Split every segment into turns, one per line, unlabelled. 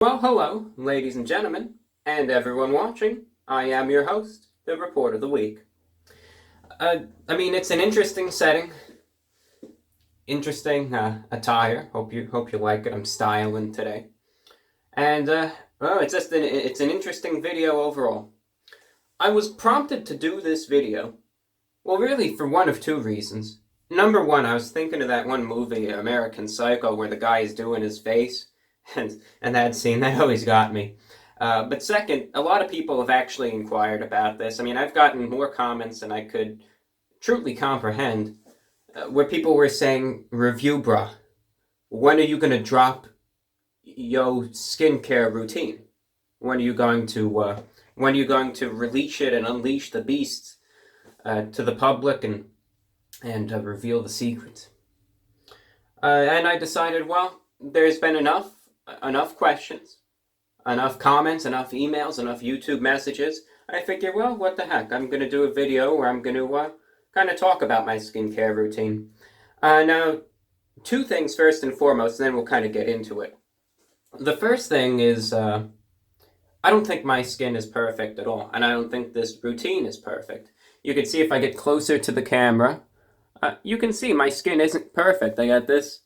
Well, hello, ladies and gentlemen, and everyone watching. I am your host, the Report of the Week. It's an interesting setting, interesting attire. Hope you like it. I'm styling today, and it's an interesting video overall. I was prompted to do this video, well, really for one of two reasons. Number one, I was thinking of that one movie, American Psycho, where the guy is doing his face. And that scene, that always got me. But second, a lot of people have actually inquired about this. I mean, I've gotten more comments than I could truly comprehend, where people were saying, "Review, bruh, when are you going to drop yo skincare routine? When are you going to release it and unleash the beasts to the public and reveal the secrets?" And I decided, well, there's been enough questions, enough comments, enough emails, enough YouTube messages. I figure, well, what the heck? I'm going to do a video where I'm going to kind of talk about my skincare routine. Now, two things first and foremost, and then we'll kind of get into it. The first thing is, I don't think my skin is perfect at all, and I don't think this routine is perfect. You can see if I get closer to the camera, you can see my skin isn't perfect. I got this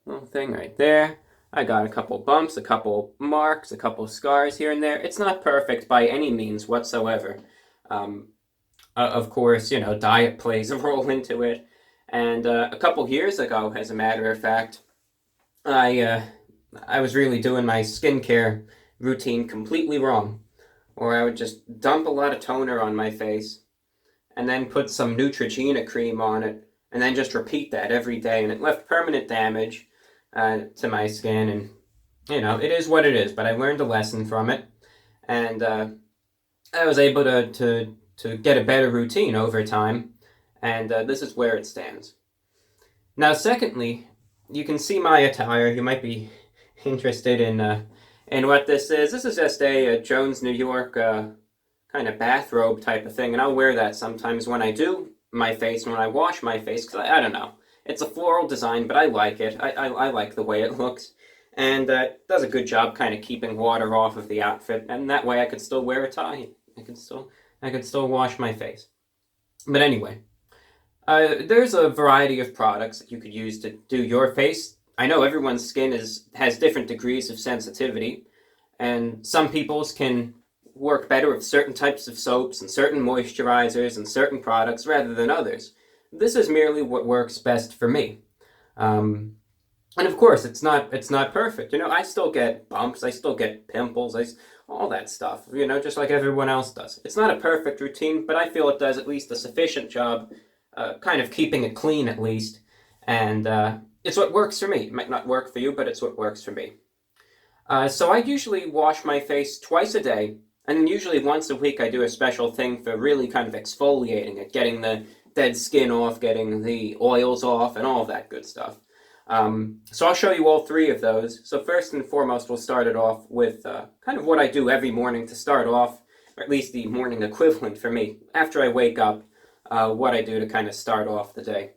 little thing right there. I got a couple bumps, a couple marks, a couple scars here and there. It's not perfect by any means whatsoever. Of course, diet plays a role into it. And a couple years ago, as a matter of fact, I was really doing my skincare routine completely wrong. Or I would just dump a lot of toner on my face and then put some Neutrogena cream on it and then just repeat that every day. And it left permanent damage to my skin, and it is what it is, but I learned a lesson from it, and I was able to get a better routine over time, and this is where it stands. Now, secondly, you can see my attire. You might be interested in what this is. This is just a Jones, New York kind of bathrobe type of thing, and I'll wear that sometimes when I do my face, when I wash my face, because I don't know. It's a floral design, but I like it. I like the way it looks. And it does a good job kind of keeping water off of the outfit. And that way I could still wear a tie. I could still wash my face. But anyway, there's a variety of products that you could use to do your face. I know everyone's skin has different degrees of sensitivity. And some people's can work better with certain types of soaps and certain moisturizers and certain products rather than others. This is merely what works best for me. And of course, it's not perfect. I still get bumps, I still get pimples, all that stuff, just like everyone else does. It's not a perfect routine, but I feel it does at least a sufficient job, kind of keeping it clean at least. And it's what works for me. It might not work for you, but it's what works for me. So I usually wash my face twice a day, and then usually once a week I do a special thing for really kind of exfoliating it, getting the dead skin off, getting the oils off, and all of that good stuff. So I'll show you all three of those. So first and foremost, we'll start it off with kind of what I do every morning to start off, or at least the morning equivalent for me. After I wake up, what I do to kind of start off the day.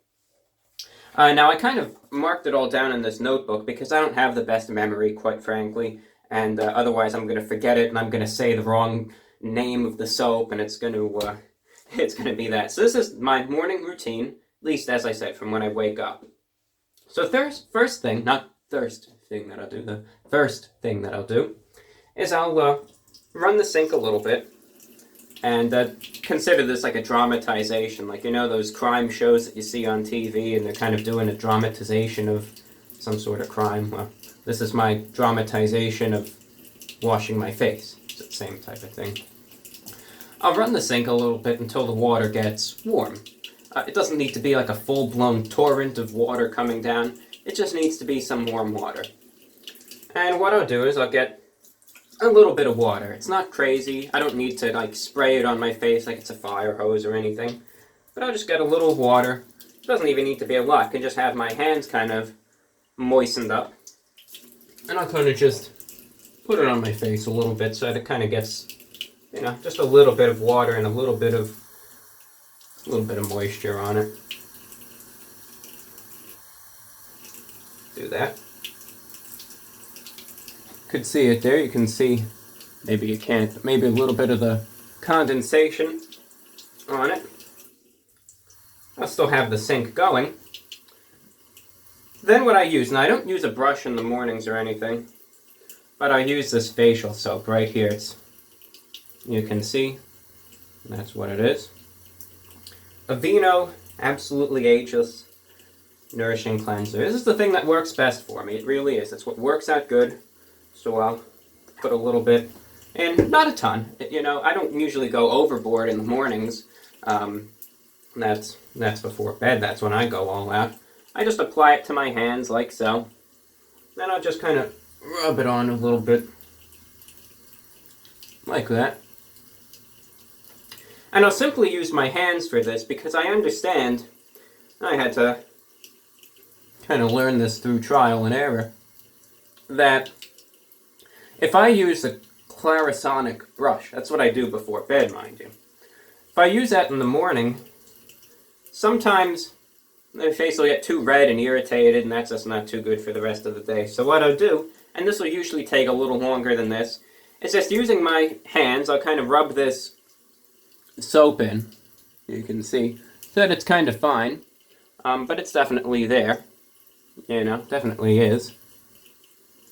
Now, I kind of marked it all down in this notebook because I don't have the best memory, quite frankly, and otherwise I'm going to forget it and I'm going to say the wrong name of the soap, and it's going to be that. So this is my morning routine, at least as I said, from when I wake up. So the first thing that I'll do is I'll run the sink a little bit and consider this like a dramatization, like those crime shows that you see on TV and they're kind of doing a dramatization of some sort of crime. Well, this is my dramatization of washing my face. It's the same type of thing. I'll run the sink a little bit until the water gets warm. It doesn't need to be like a full-blown torrent of water coming down. It just needs to be some warm water. And what I'll do is I'll get a little bit of water. It's not crazy. I don't need to spray it on my face like it's a fire hose or anything. But I'll just get a little water. It doesn't even need to be a lot. I can just have my hands kind of moistened up. And I'll kind of just put it on my face a little bit so that it kind of gets, just a little bit of water and a little bit of moisture on it. Do that. Could see it there. You can see, maybe you can't, maybe a little bit of the condensation on it. I'll still have the sink going. Then what I use, and I don't use a brush in the mornings or anything, but I use this facial soap right here. You can see, that's what it is. Aveeno Absolutely Ageless Nourishing Cleanser. This is the thing that works best for me. It really is. It's what works out good. So I'll put a little bit in, not a ton. You know, I don't usually go overboard in the mornings. That's before bed. That's when I go all out. I just apply it to my hands like so. Then I'll just kind of rub it on a little bit. Like that. And I'll simply use my hands for this because I understand I had to kind of learn this through trial and error, that if I use a Clarisonic brush, that's what I do before bed, mind you. If I use that in the morning, sometimes my face will get too red and irritated, and that's just not too good for the rest of the day. So what I'll do, and this will usually take a little longer than this, is just using my hands, I'll kind of rub this soap in, you can see, so that it's kind of fine, but it's definitely there, you know, definitely is.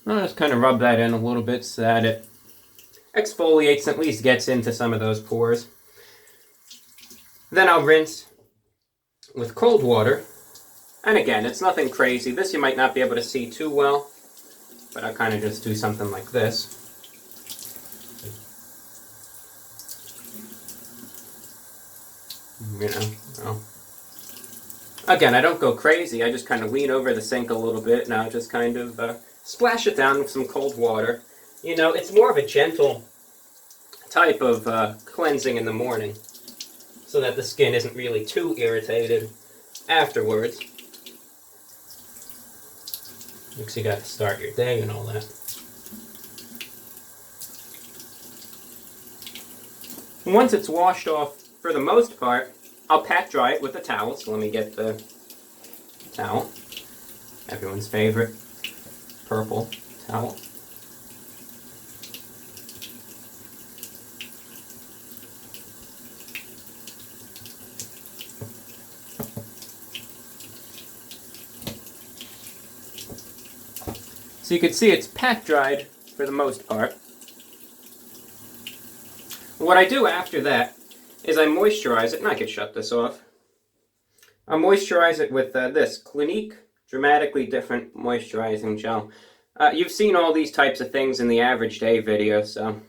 I'll just kind of rub that in a little bit so that it exfoliates and at least gets into some of those pores. Then I'll rinse with cold water, and again, it's nothing crazy. This you might not be able to see too well, but I'll kind of just do something like this. You know, again, I don't go crazy. I just kind of lean over the sink a little bit, and I'll just kind of splash it down with some cold water. You know, it's more of a gentle type of cleansing in the morning, so that the skin isn't really too irritated afterwards. Because you got to start your day and all that. Once it's washed off, for the most part, I'll pat dry it with a towel. So let me get the towel. Everyone's favorite purple towel. So you can see it's pat dried for the most part. What I do after that is I moisturize it, and I could shut this off. I moisturize it with this Clinique Dramatically Different Moisturizing Gel. You've seen all these types of things in the average day video, so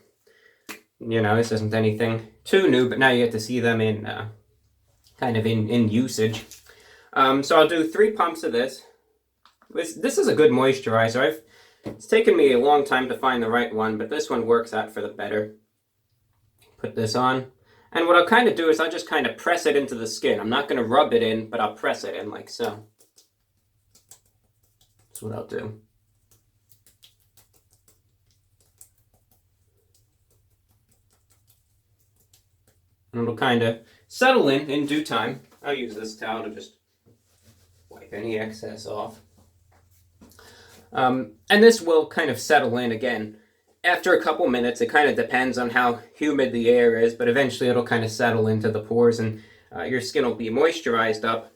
you know, this isn't anything too new, but now you get to see them in kind of in usage. So I'll do 3 pumps of this. This is a good moisturizer. It's taken me a long time to find the right one, but this one works out for the better. Put this on. And what I'll kind of do is I'll just kind of press it into the skin. I'm not going to rub it in, but I'll press it in like so. That's what I'll do. And it'll kind of settle in due time. I'll use this towel to just wipe any excess off. And this will kind of settle in again. After a couple minutes, it kind of depends on how humid the air is, but eventually it'll kind of settle into the pores and your skin will be moisturized up.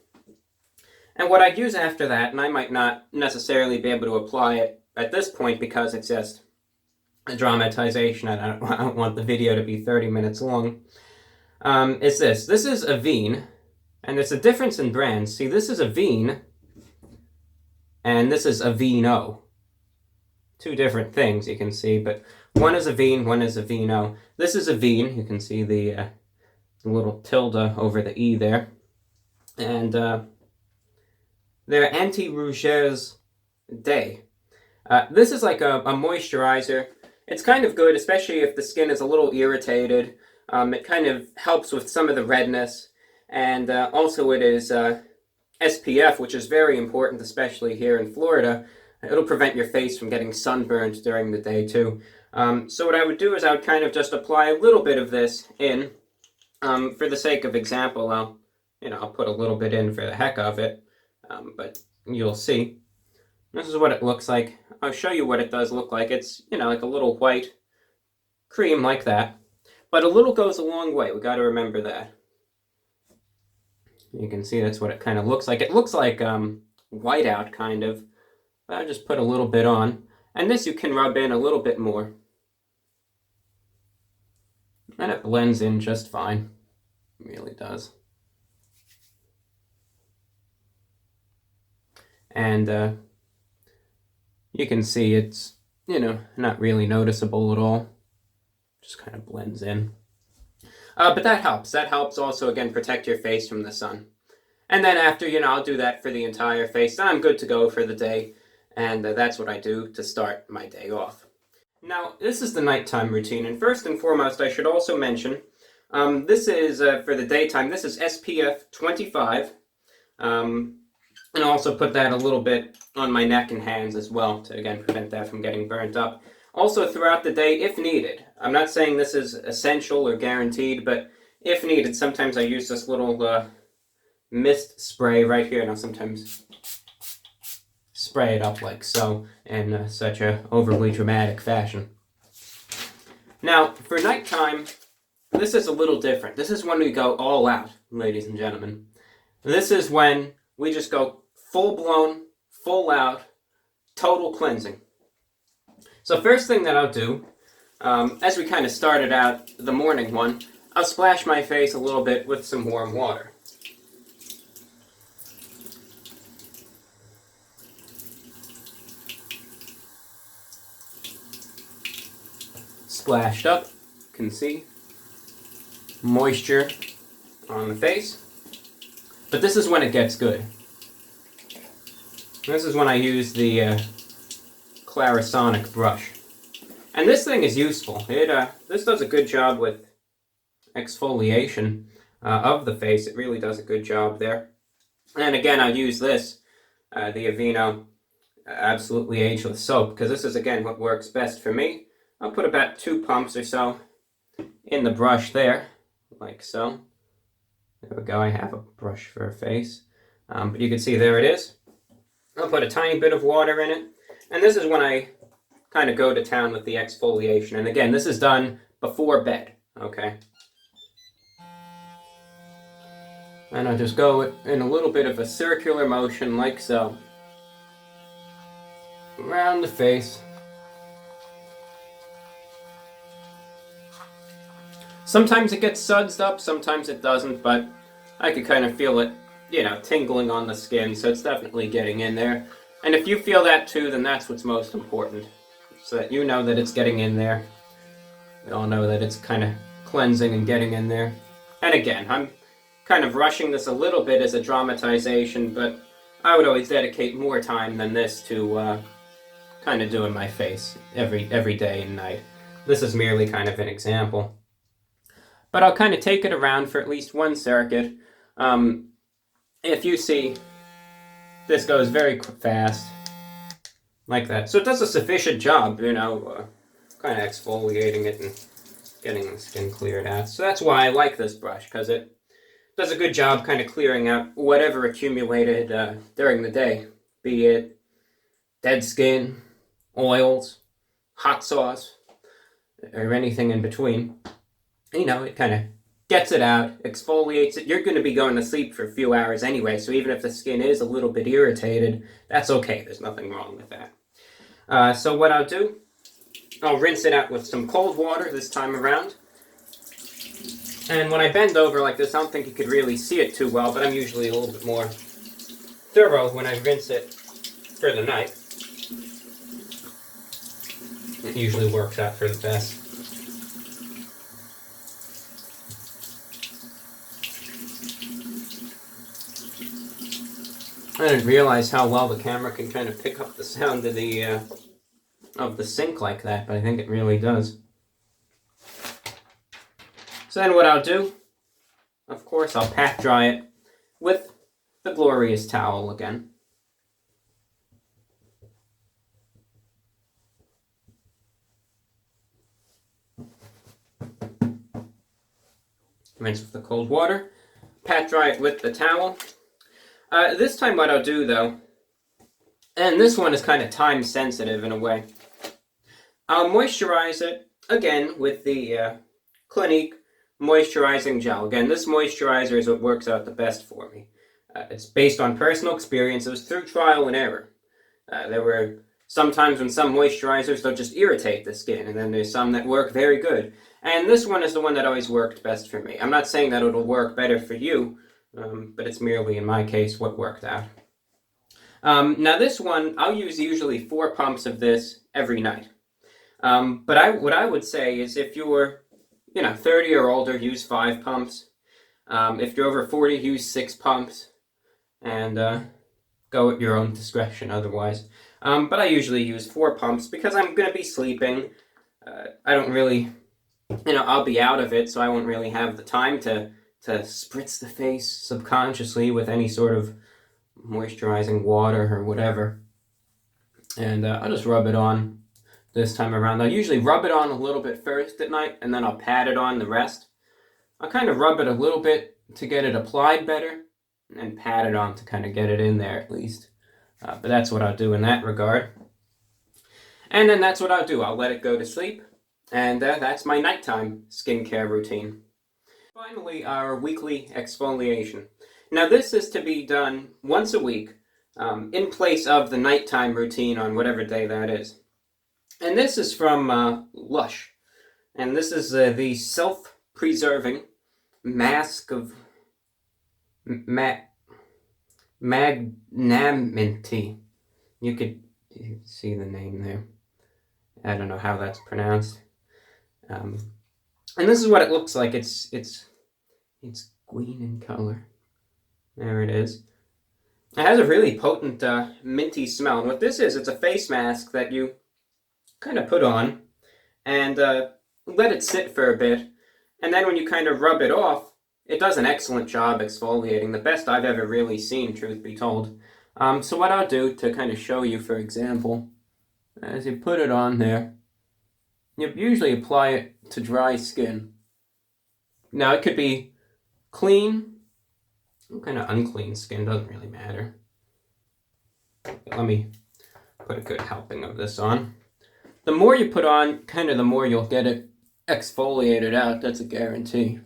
And what I use after that, and I might not necessarily be able to apply it at this point because it's just a dramatization, I don't want the video to be 30 minutes long, is this. This is Avene, and there's a difference in brands. See, this is Avene, and this is Aveeno. 2 different things you can see, but one is Avene, one is Aveeno. This is Avene. You can see the little tilde over the E there. And they're Anti-Rougeuse Day. This is like a moisturizer. It's kind of good, especially if the skin is a little irritated. It kind of helps with some of the redness. And also it is SPF, which is very important, especially here in Florida. It'll prevent your face from getting sunburned during the day too. So what I would do is I would kind of just apply a little bit of this in. For the sake of example, I'll put a little bit in for the heck of it, but you'll see. This is what it looks like. I'll show you what it does look like. It's, you know, like a little white cream like that. But a little goes a long way. We got to remember that. You can see that's what it kind of looks like. It looks like whiteout, kind of. I'll just put a little bit on. And this you can rub in a little bit more. And it blends in just fine. It really does. And you can see it's, you know, not really noticeable at all. Just kind of blends in. But that helps. That helps also, again, protect your face from the sun. And then after, you know, I'll do that for the entire face. Then I'm good to go for the day. And that's what I do to start my day off. Now, this is the nighttime routine. And first and foremost, I should also mention, this is, for the daytime, this is SPF 25. And also put that a little bit on my neck and hands as well to, again, prevent that from getting burnt up. Also, throughout the day, if needed. I'm not saying this is essential or guaranteed, but if needed, sometimes I use this little mist spray right here, and I'll sometimes spray it up like so in such a overly dramatic fashion. Now, for nighttime, this is a little different. This is when we go all out, ladies and gentlemen. This is when we just go full-blown, full-out, total cleansing. So first thing that I'll do, as we kind of started out the morning one, I'll splash my face a little bit with some warm water. Splashed up, you can see moisture on the face. But this is when it gets good. This is when I use the Clarisonic brush. And this thing is useful. This does a good job with exfoliation of the face. It really does a good job there. And again, I use this, the Aveeno Absolutely Ageless Soap, because this is, again, what works best for me. I'll put about 2 pumps or so in the brush there, like so. There we go, I have a brush for a face. But you can see there it is. I'll put a tiny bit of water in it. And this is when I kind of go to town with the exfoliation. And again, this is done before bed, okay? And I'll just go in a little bit of a circular motion like so. Around the face. Sometimes it gets sudsed up, sometimes it doesn't, but I could kind of feel it, you know, tingling on the skin, so it's definitely getting in there. And if you feel that too, then that's what's most important, so that you know that it's getting in there. We all know that it's kind of cleansing and getting in there. And again, I'm kind of rushing this a little bit as a dramatization, but I would always dedicate more time than this to kind of doing my face every day and night. This is merely kind of an example. But I'll kind of take it around for at least one circuit. If you see, this goes very fast, like that. So it does a sufficient job, you know, kind of exfoliating it and getting the skin cleared out. So that's why I like this brush, because it does a good job kind of clearing out whatever accumulated during the day, be it dead skin, oils, hot sauce, or anything in between. You know, it kind of gets it out, exfoliates it. You're going to be going to sleep for a few hours anyway, so even if the skin is a little bit irritated, that's okay. There's nothing wrong with that. So what I'll do, I'll rinse it out with some cold water this time around. And when I bend over like this, I don't think you could really see it too well, but I'm usually a little bit more thorough when I rinse it for the night. It usually works out for the best. I didn't realize how well the camera can kind of pick up the sound of the sink like that, but I think it really does. So then what I'll do, of course, I'll pat dry it with the glorious towel again. Rinse with the cold water, pat dry it with the towel. This time what I'll do, though, And this one is kind of time sensitive in a way. I'll moisturize it again with the Clinique moisturizing gel. Again, this moisturizer is what works out the best for me. It's based on personal experience. It was through trial and error. There were sometimes when some moisturizers, they'll just irritate the skin, and then there's some that work very good. And this one is the one that always worked best for me. I'm not saying that it'll work better for you, but it's merely, in my case, what worked out. Now this one, I'll use usually 4 pumps of this every night. But what I would say is if you're, 30 or older, use 5 pumps. If you're over 40, use 6 pumps. And go at your own discretion otherwise. But I usually use 4 pumps because I'm going to be sleeping. I don't really, I'll be out of it, so I won't really have the time to spritz the face subconsciously with any sort of moisturizing water or whatever. And I'll just rub it on this time around. I'll usually rub it on a little bit first at night, and then I'll pat it on the rest. I'll kind of rub it a little bit to get it applied better, and pat it on to kind of get it in there at least. But that's what I'll do in that regard. And then that's what I'll do. I'll let it go to sleep. And that's my nighttime skincare routine. Finally, our weekly exfoliation. Now this is to be done once a week in place of the nighttime routine on whatever day that is. And this is from Lush. And this is the self-preserving mask of Magnamity. You could see the name there. I don't know how that's pronounced. And this is what it looks like. It's green in color. There it is. It has a really potent minty smell. And what this is, it's a face mask that you kind of put on and let it sit for a bit. And then when you kind of rub it off, it does an excellent job exfoliating. The best I've ever really seen, truth be told. So what I'll do to kind of show you, for example, as you put it on there, you usually apply it to dry skin. Now it could be clean, kind of unclean skin, doesn't really matter. Let me put a good helping of this on. The more you put on, kind of the more you'll get it exfoliated out, that's a guarantee.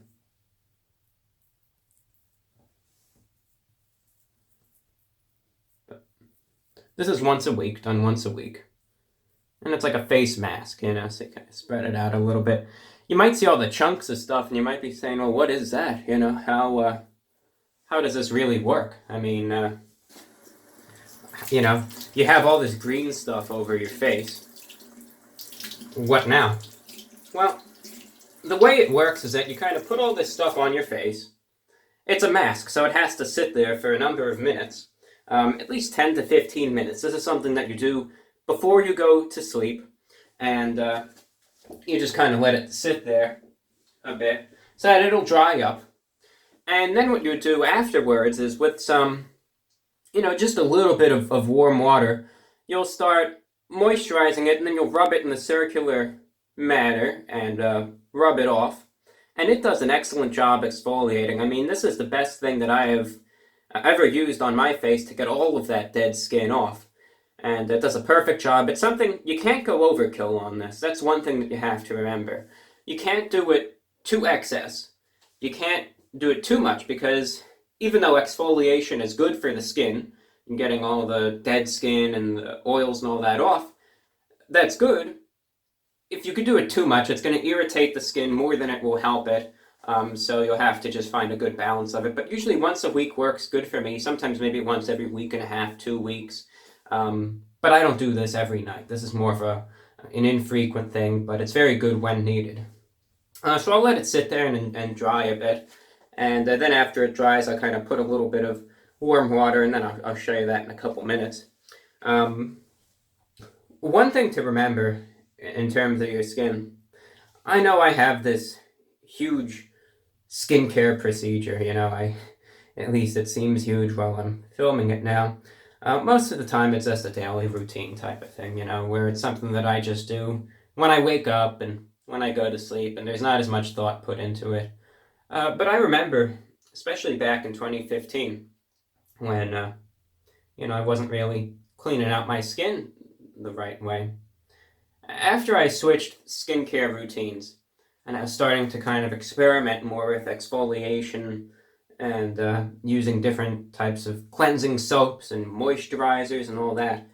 This is once a week, done once a week. And it's like a face mask, so you kind of spread it out a little bit. You might see all the chunks of stuff, and you might be saying, well, what is that? How does this really work? I mean, you have all this green stuff over your face. What now? Well, the way it works is that you kind of put all this stuff on your face. It's a mask, so it has to sit there for a number of minutes. At least 10 to 15 minutes. This is something that you do before you go to sleep, and you just kind of let it sit there a bit so that it'll dry up. And then what you do afterwards is with some, just a little bit of warm water, you'll start moisturizing it, and then you'll rub it in the circular manner and rub it off. And it does an excellent job exfoliating. I mean, this is the best thing that I have ever used on my face to get all of that dead skin off. And it does a perfect job. It's something, you can't go overkill on this. That's one thing that you have to remember. You can't do it to excess. You can't do it too much, because even though exfoliation is good for the skin, and getting all the dead skin and the oils and all that off, that's good. If you could do it too much, it's going to irritate the skin more than it will help it. So you'll have to just find a good balance of it. But usually once a week works good for me. Sometimes maybe once every week and a half, 2 weeks. But I don't do this every night. This is more of an infrequent thing, but it's very good when needed. So I'll let it sit there and dry a bit. And then after it dries, I'll kind of put a little bit of warm water, and then I'll show you that in a couple minutes. One thing to remember in terms of your skin, I know I have this huge skincare procedure, at least it seems huge while I'm filming it now. Most of the time it's just a daily routine type of thing, where it's something that I just do when I wake up and when I go to sleep, and there's not as much thought put into it. But I remember, especially back in 2015, when, I wasn't really cleaning out my skin the right way. After I switched skincare routines, and I was starting to kind of experiment more with exfoliation and using different types of cleansing soaps and moisturizers and all that,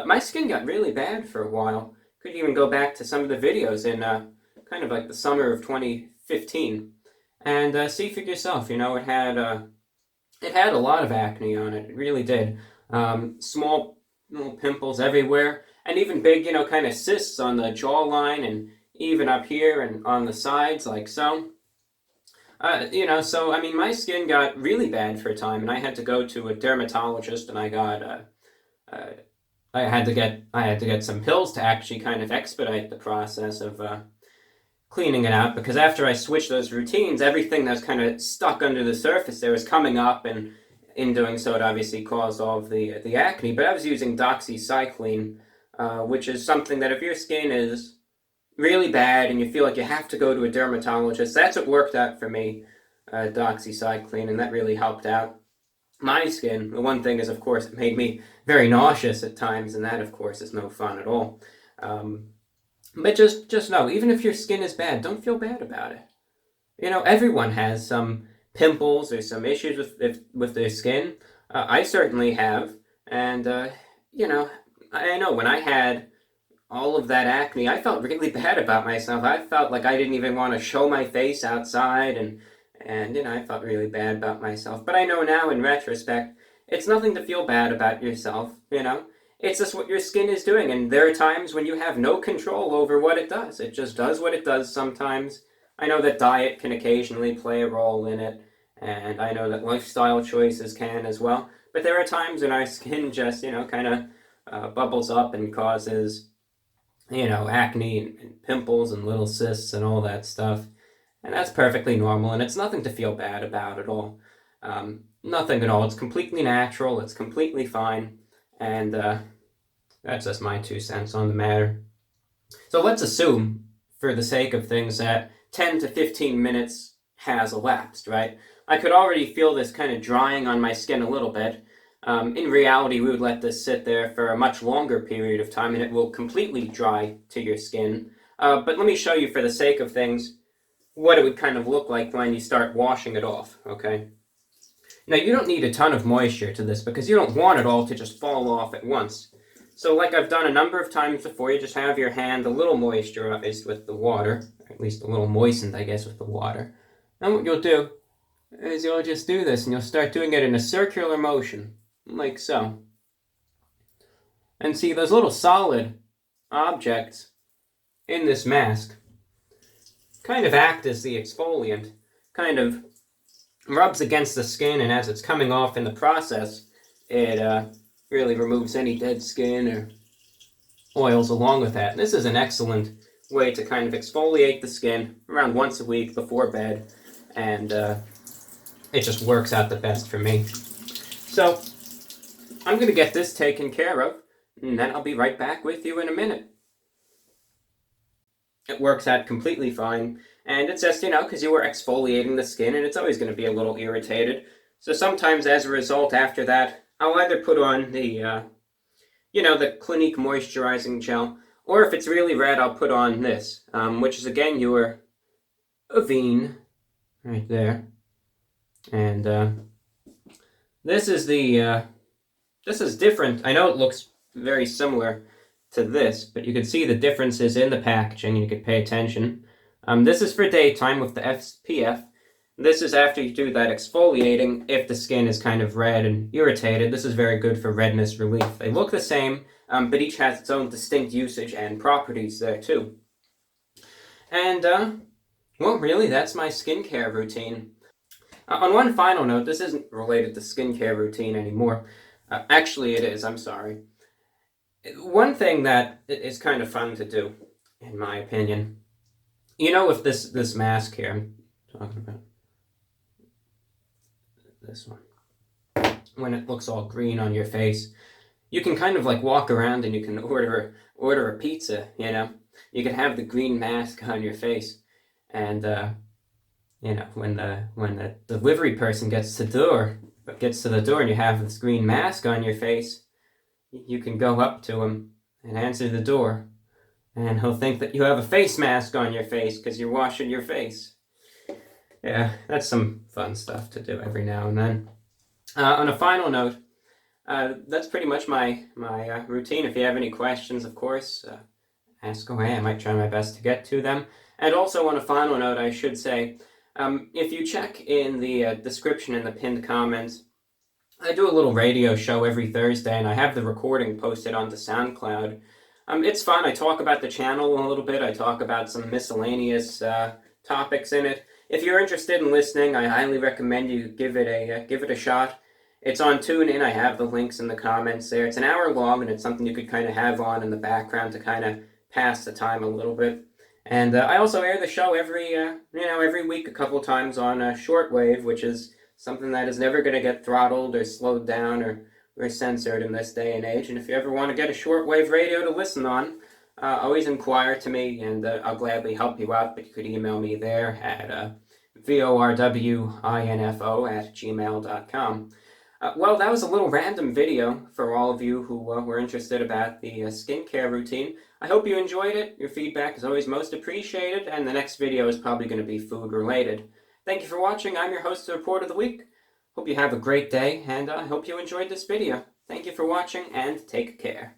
my skin got really bad for a while. Could even go back to some of the videos in kind of like the summer of 2015 and see for yourself. You know, it had a lot of acne on it. It really did. Small little pimples everywhere, and even big, you know, kind of cysts on the jawline and even up here and on the sides, like so. You know, so I mean, my skin got really bad for a time, and I had to go to a dermatologist, and I got I had to get some pills to actually kind of expedite the process of cleaning it out, because after I switched those routines, everything that was kind of stuck under the surface there was coming up, and in doing so, it obviously caused all of the acne. But I was using doxycycline, which is something that if your skin is really bad and you feel like you have to go to a dermatologist, that's what worked out for me, doxycycline, and that really helped out my skin. The one thing is, of course, it made me very nauseous at times, and that, of course, is no fun at all. But just know, even if your skin is bad, don't feel bad about it. You know, everyone has some pimples or some issues with their skin. I certainly have, and you know, I know when I had all of that acne, I felt really bad about myself. I felt like I didn't even want to show my face outside, and you know, I felt really bad about myself. But I know now, in retrospect, it's nothing to feel bad about yourself, you know? It's just what your skin is doing, and there are times when you have no control over what it does. It just does what it does sometimes. I know that diet can occasionally play a role in it, and I know that lifestyle choices can as well. But there are times when our skin just, you know, kind of bubbles up and causes, you know, acne and pimples and little cysts and all that stuff. And that's perfectly normal, and it's nothing to feel bad about at all. Nothing at all. It's completely natural. It's completely fine. And that's just my 2 cents on the matter. So let's assume, for the sake of things, that 10 to 15 minutes has elapsed, right? I could already feel this kind of drying on my skin a little bit. In reality, we would let this sit there for a much longer period of time, and it will completely dry to your skin. But let me show you, for the sake of things, what it would kind of look like when you start washing it off, okay? Now, you don't need a ton of moisture to this, because you don't want it all to just fall off at once. So like I've done a number of times before, you just have your hand a little moisturized with the water, or at least a little moistened, I guess, with the water. And what you'll do is you'll just do this, and you'll start doing it in a circular motion, like so. And see, those little solid objects in this mask kind of act as the exfoliant, kind of rubs against the skin, and as it's coming off in the process, it really removes any dead skin or oils along with that. And this is an excellent way to kind of exfoliate the skin around once a week before bed, and it just works out the best for me. So I'm going to get this taken care of, and then I'll be right back with you in a minute. It works out completely fine, and it's just, you know, because you were exfoliating the skin, and it's always going to be a little irritated. So sometimes, as a result, after that, I'll either put on the, you know, the Clinique Moisturizing Gel, or if it's really red, I'll put on this, which is, again, your Avene, right there. And this is this is different. I know it looks very similar to this, but you can see the differences in the packaging, and you can pay attention. This is for daytime with the SPF. This is after you do that exfoliating, if the skin is kind of red and irritated. This is very good for redness relief. They look the same, but each has its own distinct usage and properties there too. And, well, really, that's my skincare routine. On one final note, this isn't related to skincare routine anymore. Actually, it is, I'm sorry. One thing that is kind of fun to do, in my opinion, you know, with this mask here, I'm talking about this one, when it looks all green on your face, you can kind of like walk around and you can order a pizza, you know? You can have the green mask on your face, and you know, when the delivery person gets to the door and you have this green mask on your face, you can go up to him and answer the door, and he'll think that you have a face mask on your face because you're washing your face. Yeah, that's some fun stuff to do every now and then. On a final note, that's pretty much my routine. If you have any questions, of course, ask away. I might try my best to get to them. And also, on a final note, I should say, if you check in the description in the pinned comments, I do a little radio show every Thursday, and I have the recording posted onto SoundCloud. It's fun. I talk about the channel a little bit. I talk about some miscellaneous topics in it. If you're interested in listening, I highly recommend you give it a shot. It's on TuneIn. I have the links in the comments there. It's an hour long, and it's something you could kind of have on in the background to kind of pass the time a little bit. And I also air the show every week, a couple times on shortwave, which is something that is never going to get throttled or slowed down or censored in this day and age. And if you ever want to get a shortwave radio to listen on, always inquire to me, and I'll gladly help you out. But you could email me there at vorwinfo@gmail.com. Well, that was a little random video for all of you who were interested about the skincare routine. I hope you enjoyed it. Your feedback is always most appreciated, and the next video is probably going to be food related. Thank you for watching. I'm your host, the Report of the Week. Hope you have a great day, and I hope you enjoyed this video. Thank you for watching, and take care.